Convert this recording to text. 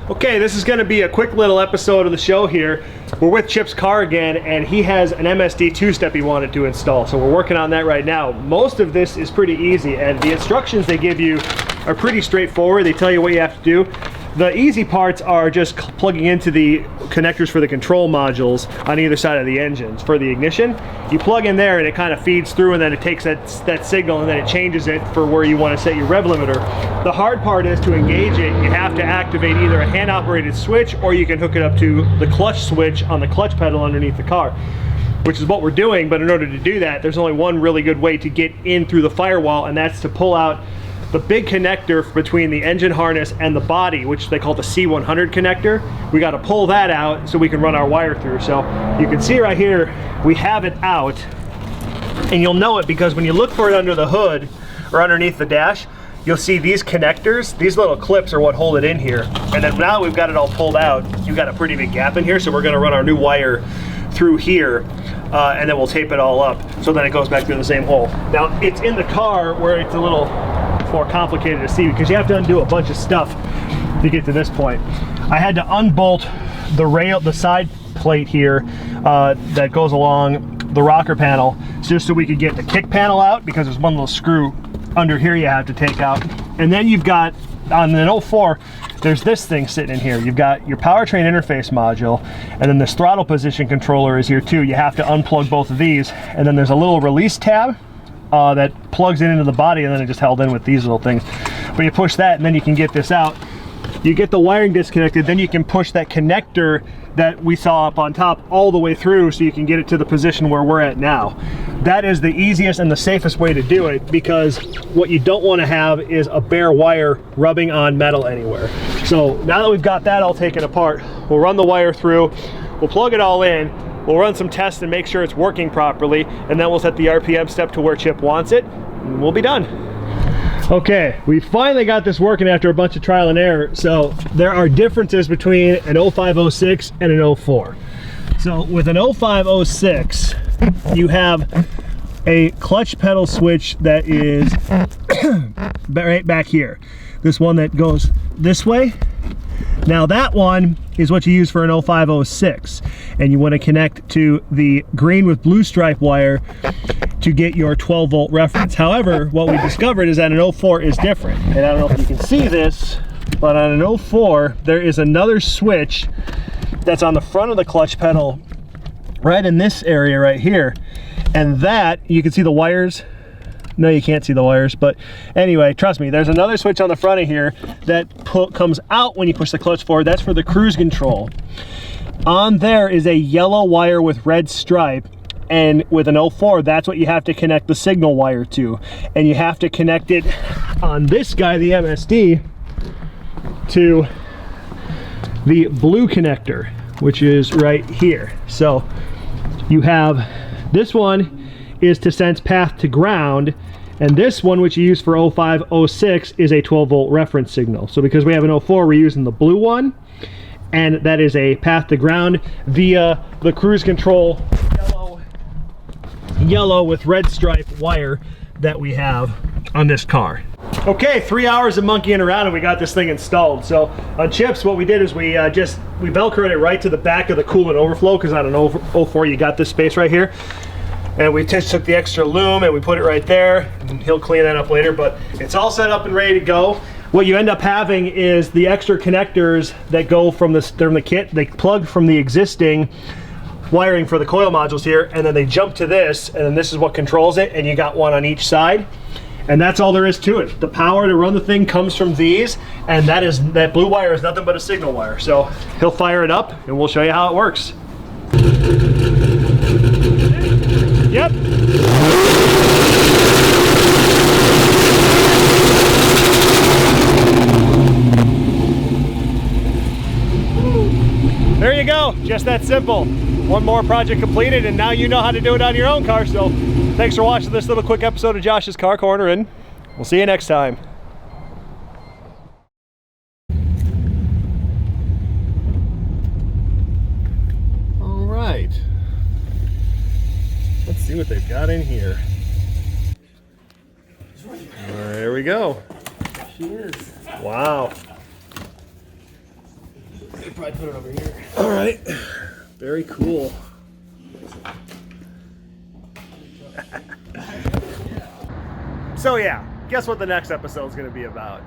Okay, this is going to be a quick little episode of the show here. We're with Chip's car again, and he has an MSD two-step he wanted to install, so we're working on that right now. Most of this is pretty easy, and the instructions they give you are pretty straightforward. They tell you what you have to do. The easy parts are just plugging into the connectors for the control modules on either side of the engines. For the ignition, you plug in there and it kind of feeds through, and then it takes that signal and then it changes it for where you want to set your rev limiter. The hard part is to engage it, you have to activate either a hand operated switch or you can hook it up to the clutch switch on the clutch pedal underneath the car, which is what we're doing. But in order to do that, there's only one really good way to get in through the firewall, and that's to pull out the big connector between the engine harness and the body, which they call the C100 connector. We got to pull that out so we can run our wire through. So you can see right here, we have it out, and you'll know it because when you look for it under the hood or underneath the dash, you'll see these connectors. These little clips are what hold it in here. And then now we've got it all pulled out, you've got a pretty big gap in here, so we're going to run our new wire through here, and then we'll tape it all up so then it goes back through the same hole. Now it's in the car where it's a little more complicated to see because you have to undo a bunch of stuff to get to this point. I had to unbolt the rail, the side plate here that goes along the rocker panel, just so we could get the kick panel out, because there's one little screw under here you have to take out. And then you've got, on an 04, there's this thing sitting in here. You've got your powertrain interface module, and then this throttle position controller is here too. You have to unplug both of these, and then there's a little release tab that plugs it into the body, and then it just held in with these little things. But you push that and then you can get this out. You get the wiring disconnected, then you can push that connector that we saw up on top all the way through so you can get it to the position where we're at now. That is the easiest and the safest way to do it, because what you don't want to have is a bare wire rubbing on metal anywhere. So now that we've got that all taken apart, we'll run the wire through, we'll plug it all in, we'll run some tests and make sure it's working properly, and then we'll set the RPM step to where Chip wants it, and we'll be done. Okay, we finally got this working after a bunch of trial and error. So there are differences between an 0506 and an 04. So with an 0506, you have a clutch pedal switch that is right back here. This one that goes this way. Now that one is what you use for an 0506, and you want to connect to the green with blue stripe wire to get your 12 volt reference. However, what we discovered is that an 04 is different, and I don't know if you can see this, but on an 04 there is another switch that's on the front of the clutch pedal right in this area right here, and that you can see the wires. No, you can't see the wires, but anyway, trust me, there's another switch on the front of here that comes out when you push the clutch forward. That's for the cruise control. On there is a yellow wire with red stripe, and with an 04, that's what you have to connect the signal wire to. And you have to connect it on this guy, the MSD, to the blue connector, which is right here. So you have this one is to sense path to ground, and this one, which you use for 0506, is a 12 volt reference signal. So because we have an 04, we're using the blue one, and that is a path to ground via the cruise control yellow with red stripe wire that we have on this car. Okay, 3 hours of monkeying around and we got this thing installed. So on Chips, what we did is we velcroed it right to the back of the coolant overflow, because on an 04 you got this space right here. And we just took the extra loom and we put it right there, and he'll clean that up later, but it's all set up and ready to go. What you end up having is the extra connectors that go from the kit. They plug from the existing wiring for the coil modules here, and then they jump to this, and then this is what controls it, and you got one on each side. And that's all there is to it. The power to run the thing comes from these, and that blue wire is nothing but a signal wire. So he'll fire it up and we'll show you how it works. Yep. There you go, just that simple. One more project completed, and now you know how to do it on your own car. So thanks for watching this little quick episode of Josh's Car Corner, and we'll see you next time. All right. Let's see what they've got in here. There we go. She is. Wow. They probably put it over here. All right. Very cool. So yeah, guess what the next episode is going to be about?